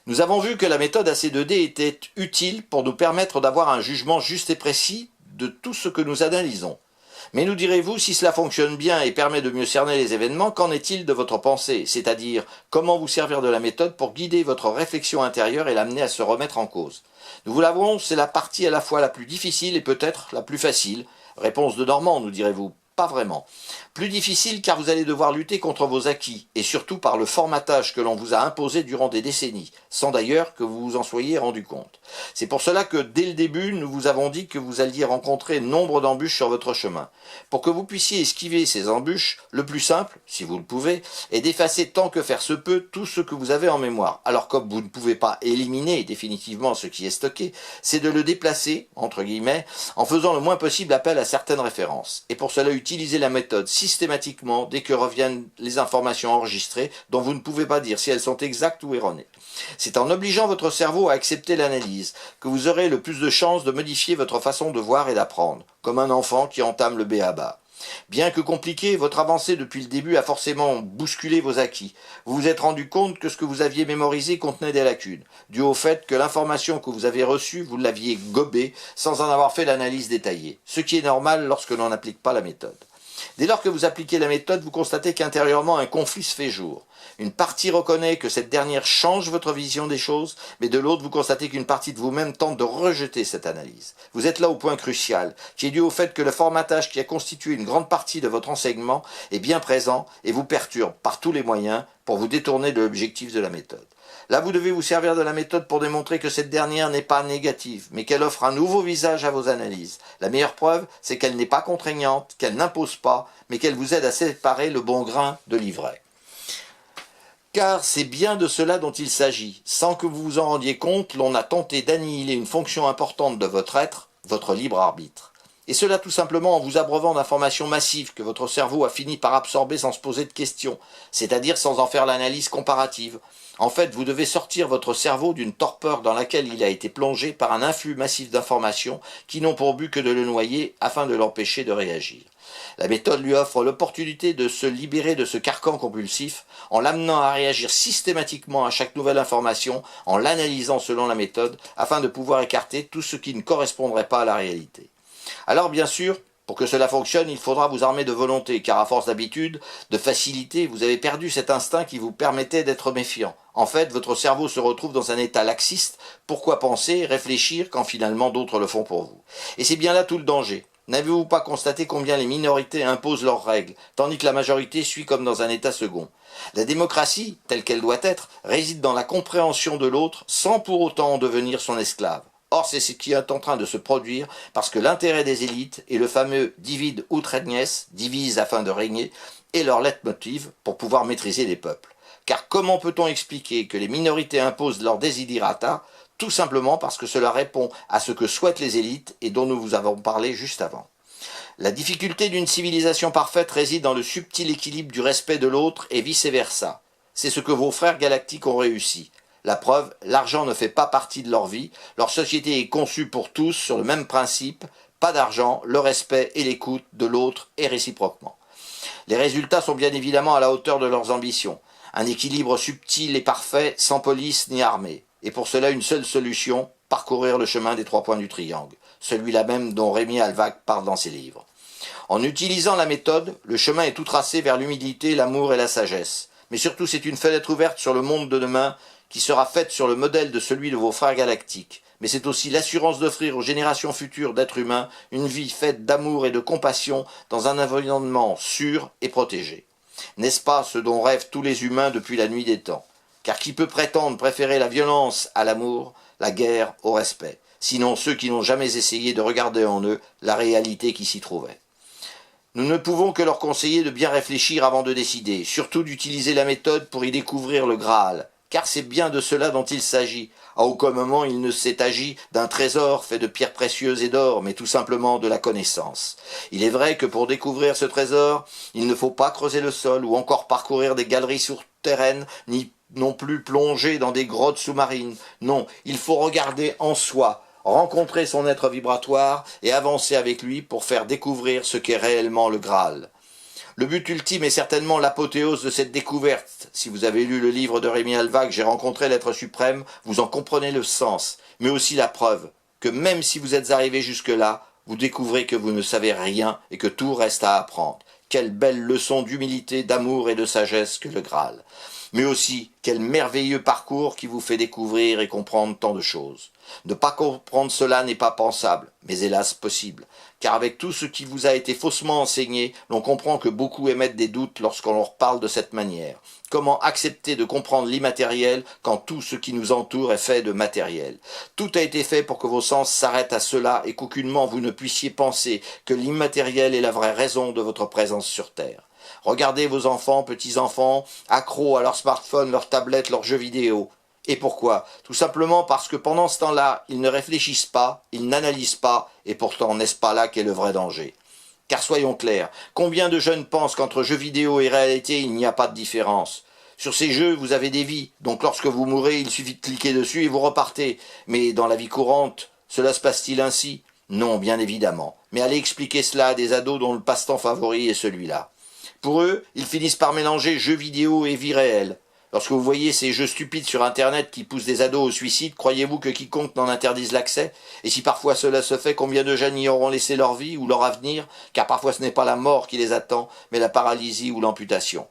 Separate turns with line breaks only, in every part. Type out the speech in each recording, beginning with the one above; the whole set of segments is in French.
Nous avons vu que la méthode AC2D était utile pour nous permettre d'avoir un jugement juste et précis de tout ce que nous analysons. Mais nous direz-vous, si cela fonctionne bien et permet de mieux cerner les événements, qu'en est-il de votre pensée? C'est-à-dire, comment vous servir de la méthode pour guider votre réflexion intérieure et l'amener à se remettre en cause? Nous vous l'avouons, c'est la partie à la fois la plus difficile et peut-être la plus facile. Réponse de Normand, nous direz-vous. Pas vraiment. Plus difficile car vous allez devoir lutter contre vos acquis, et surtout par le formatage que l'on vous a imposé durant des décennies, sans d'ailleurs que vous vous en soyez rendu compte. C'est pour cela que dès le début, nous vous avons dit que vous alliez rencontrer nombre d'embûches sur votre chemin. Pour que vous puissiez esquiver ces embûches, le plus simple, si vous le pouvez, est d'effacer tant que faire se peut tout ce que vous avez en mémoire. Alors comme vous ne pouvez pas éliminer définitivement ce qui est stocké, c'est de le déplacer, entre guillemets, en faisant le moins possible appel à certaines références. Et pour cela, utilisez la méthode systématiquement dès que reviennent les informations enregistrées dont vous ne pouvez pas dire si elles sont exactes ou erronées. C'est en obligeant votre cerveau à accepter l'analyse que vous aurez le plus de chances de modifier votre façon de voir et d'apprendre, comme un enfant qui entame le b.a.-ba. Bien que compliqué, votre avancée depuis le début a forcément bousculé vos acquis. Vous vous êtes rendu compte que ce que vous aviez mémorisé contenait des lacunes, dû au fait que l'information que vous avez reçue, vous l'aviez gobée sans en avoir fait l'analyse détaillée, ce qui est normal lorsque l'on n'applique pas la méthode. Dès lors que vous appliquez la méthode, vous constatez qu'intérieurement un conflit se fait jour. Une partie reconnaît que cette dernière change votre vision des choses, mais de l'autre, vous constatez qu'une partie de vous-même tente de rejeter cette analyse. Vous êtes là au point crucial, qui est dû au fait que le formatage qui a constitué une grande partie de votre enseignement est bien présent et vous perturbe par tous les moyens pour vous détourner de l'objectif de la méthode. Là, vous devez vous servir de la méthode pour démontrer que cette dernière n'est pas négative, mais qu'elle offre un nouveau visage à vos analyses. La meilleure preuve, c'est qu'elle n'est pas contraignante, qu'elle n'impose pas, mais qu'elle vous aide à séparer le bon grain de l'ivraie. Car c'est bien de cela dont il s'agit. Sans que vous vous en rendiez compte, l'on a tenté d'annihiler une fonction importante de votre être, votre libre arbitre. Et cela tout simplement en vous abreuvant d'informations massives que votre cerveau a fini par absorber sans se poser de questions, c'est-à-dire sans en faire l'analyse comparative. En fait, vous devez sortir votre cerveau d'une torpeur dans laquelle il a été plongé par un influx massif d'informations qui n'ont pour but que de le noyer afin de l'empêcher de réagir. La méthode lui offre l'opportunité de se libérer de ce carcan compulsif en l'amenant à réagir systématiquement à chaque nouvelle information, en l'analysant selon la méthode, afin de pouvoir écarter tout ce qui ne correspondrait pas à la réalité. Alors bien sûr, pour que cela fonctionne, il faudra vous armer de volonté, car à force d'habitude, de facilité, vous avez perdu cet instinct qui vous permettait d'être méfiant. En fait, votre cerveau se retrouve dans un état laxiste. Pourquoi penser, réfléchir, quand finalement d'autres le font pour vous? Et c'est bien là tout le danger. N'avez-vous pas constaté combien les minorités imposent leurs règles, tandis que la majorité suit comme dans un état second? La démocratie, telle qu'elle doit être, réside dans la compréhension de l'autre, sans pour autant en devenir son esclave. Or, c'est ce qui est en train de se produire parce que l'intérêt des élites et le fameux divide ut regnes, divise afin de régner, est leur leitmotiv pour pouvoir maîtriser les peuples. Car comment peut-on expliquer que les minorités imposent leurs desiderata? Tout simplement parce que cela répond à ce que souhaitent les élites et dont nous vous avons parlé juste avant. La difficulté d'une civilisation parfaite réside dans le subtil équilibre du respect de l'autre et vice-versa. C'est ce que vos frères galactiques ont réussi. La preuve, l'argent ne fait pas partie de leur vie, leur société est conçue pour tous sur le même principe, pas d'argent, le respect et l'écoute de l'autre et réciproquement. Les résultats sont bien évidemment à la hauteur de leurs ambitions, un équilibre subtil et parfait, sans police ni armée, et pour cela une seule solution, parcourir le chemin des 3 points du triangle, celui-là même dont Rémi Alvac parle dans ses livres. En utilisant la méthode, le chemin est tout tracé vers l'humilité, l'amour et la sagesse, mais surtout c'est une fenêtre ouverte sur le monde de demain, qui sera faite sur le modèle de celui de vos frères galactiques. Mais c'est aussi l'assurance d'offrir aux générations futures d'êtres humains une vie faite d'amour et de compassion dans un environnement sûr et protégé. N'est-ce pas ce dont rêvent tous les humains depuis la nuit des temps? Car qui peut prétendre préférer la violence à l'amour, la guerre au respect, sinon ceux qui n'ont jamais essayé de regarder en eux la réalité qui s'y trouvait? Nous ne pouvons que leur conseiller de bien réfléchir avant de décider, surtout d'utiliser la méthode pour y découvrir le Graal, car c'est bien de cela dont il s'agit. À aucun moment il ne s'est agi d'un trésor fait de pierres précieuses et d'or, mais tout simplement de la connaissance. Il est vrai que pour découvrir ce trésor, il ne faut pas creuser le sol ou encore parcourir des galeries souterraines, ni non plus plonger dans des grottes sous-marines. Non, il faut regarder en soi, rencontrer son être vibratoire et avancer avec lui pour faire découvrir ce qu'est réellement le Graal. Le but ultime est certainement l'apothéose de cette découverte. Si vous avez lu le livre de Rémi Alvac, J'ai rencontré l'être suprême, vous en comprenez le sens, mais aussi la preuve que même si vous êtes arrivé jusque-là, vous découvrez que vous ne savez rien et que tout reste à apprendre. Quelle belle leçon d'humilité, d'amour et de sagesse que le Graal. Mais aussi, quel merveilleux parcours qui vous fait découvrir et comprendre tant de choses. Ne pas comprendre cela n'est pas pensable, mais hélas possible, car avec tout ce qui vous a été faussement enseigné, l'on comprend que beaucoup émettent des doutes lorsqu'on leur parle de cette manière. Comment accepter de comprendre l'immatériel quand tout ce qui nous entoure est fait de matériel? Tout a été fait pour que vos sens s'arrêtent à cela et qu'aucunement vous ne puissiez penser que l'immatériel est la vraie raison de votre présence sur Terre. Regardez vos enfants, petits-enfants, accros à leur smartphone, leur tablette, leurs jeux vidéo. Et pourquoi? Tout simplement parce que pendant ce temps-là, ils ne réfléchissent pas, ils n'analysent pas, et pourtant n'est-ce pas là qu'est le vrai danger? Car soyons clairs, combien de jeunes pensent qu'entre jeux vidéo et réalité, il n'y a pas de différence? Sur ces jeux, vous avez des vies, donc lorsque vous mourrez, il suffit de cliquer dessus et vous repartez. Mais dans la vie courante, cela se passe-t-il ainsi? Non, bien évidemment. Mais allez expliquer cela à des ados dont le passe-temps favori est celui-là. Pour eux, ils finissent par mélanger jeux vidéo et vie réelle. Lorsque vous voyez ces jeux stupides sur Internet qui poussent des ados au suicide, croyez-vous que quiconque n'en interdise l'accès? Et si parfois cela se fait, combien de jeunes y auront laissé leur vie ou leur avenir? Car parfois ce n'est pas la mort qui les attend, mais la paralysie ou l'amputation.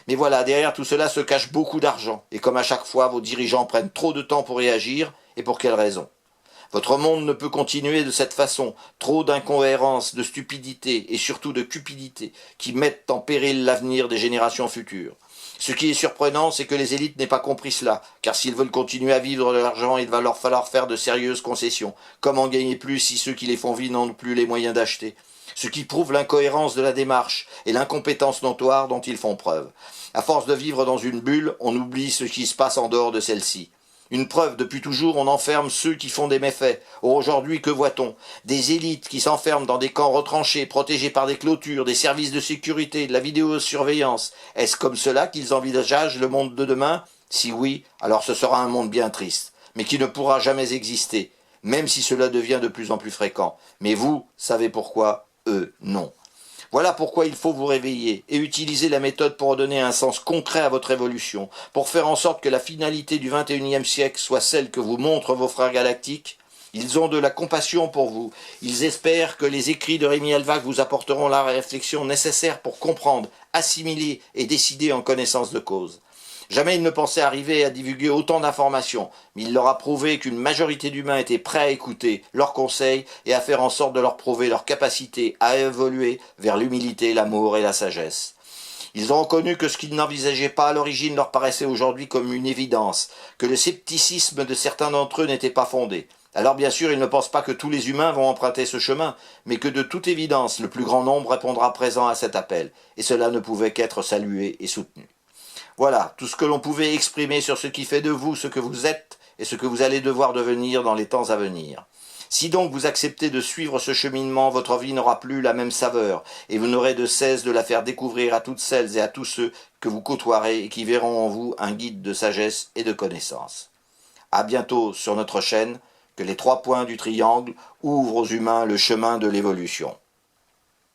Mais voilà, derrière tout cela se cache beaucoup d'argent. Et comme à chaque fois, vos dirigeants prennent trop de temps pour réagir, et pour quelle raison? Votre monde ne peut continuer de cette façon. Trop d'incohérences, de stupidité et surtout de cupidité qui mettent en péril l'avenir des générations futures. Ce qui est surprenant, c'est que les élites n'aient pas compris cela, car s'ils veulent continuer à vivre de l'argent, il va leur falloir faire de sérieuses concessions. Comment gagner plus si ceux qui les font vivre n'ont plus les moyens d'acheter? Ce qui prouve l'incohérence de la démarche et l'incompétence notoire dont ils font preuve. À force de vivre dans une bulle, on oublie ce qui se passe en dehors de celle-ci. Une preuve, depuis toujours, on enferme ceux qui font des méfaits. Or, aujourd'hui, que voit-on? Des élites qui s'enferment dans des camps retranchés, protégés par des clôtures, des services de sécurité, de la vidéosurveillance. Est-ce comme cela qu'ils envisagent le monde de demain? Si oui, alors ce sera un monde bien triste, mais qui ne pourra jamais exister, même si cela devient de plus en plus fréquent. Mais vous savez pourquoi, eux, non. Voilà pourquoi il faut vous réveiller et utiliser la méthode pour donner un sens concret à votre évolution, pour faire en sorte que la finalité du XXIe siècle soit celle que vous montrent vos frères galactiques. Ils ont de la compassion pour vous. Ils espèrent que les écrits de Rémi Alvac vous apporteront la réflexion nécessaire pour comprendre, assimiler et décider en connaissance de cause. Jamais il ne pensait arriver à divulguer autant d'informations, mais il leur a prouvé qu'une majorité d'humains étaient prêts à écouter leurs conseils et à faire en sorte de leur prouver leur capacité à évoluer vers l'humilité, l'amour et la sagesse. Ils ont reconnu que ce qu'ils n'envisageaient pas à l'origine leur paraissait aujourd'hui comme une évidence, que le scepticisme de certains d'entre eux n'était pas fondé. Alors bien sûr, ils ne pensent pas que tous les humains vont emprunter ce chemin, mais que de toute évidence, le plus grand nombre répondra présent à cet appel, et cela ne pouvait qu'être salué et soutenu. Voilà, tout ce que l'on pouvait exprimer sur ce qui fait de vous ce que vous êtes et ce que vous allez devoir devenir dans les temps à venir. Si donc vous acceptez de suivre ce cheminement, votre vie n'aura plus la même saveur, et vous n'aurez de cesse de la faire découvrir à toutes celles et à tous ceux que vous côtoierez et qui verront en vous un guide de sagesse et de connaissance. À bientôt sur notre chaîne, que les 3 points du triangle ouvrent aux humains le chemin de l'évolution.